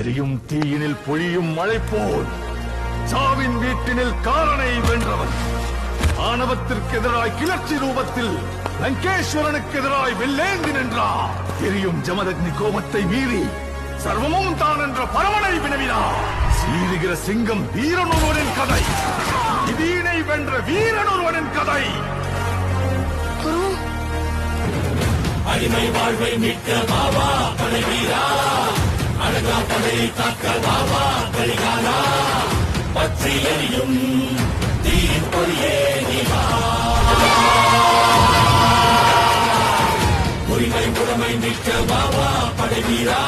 எரியும் தீயினில் பொழியும் மழை போல் சாவின் வீட்டினில் காரனை வென்றவன். ஆணவத்திற்கு எதிராய் கிளர்ச்சி ரூபத்தில் லங்கேஸ்வரனுக்கு எதிராய் வெள்ளேந்தி நின்றார். எரியும் ஜமதக்னி கோபத்தை மீறி சர்வமும் தான் என்ற பரமனை வினவினார். சீறுகிற சிங்கம் வீரன் ஒருவனின் கதை, விதியினை வென்ற வீரன் ஒருவனின் கதை. அடிமை வாழ்வை மீட்க பாபா படை வீரா, அழகா படையை காக்க பாபா கலிகாலா, பற்றி எரியும் தீயின் பொறியே நீவா. உரிமை உடமை மீட்க பாபா படை வீரா,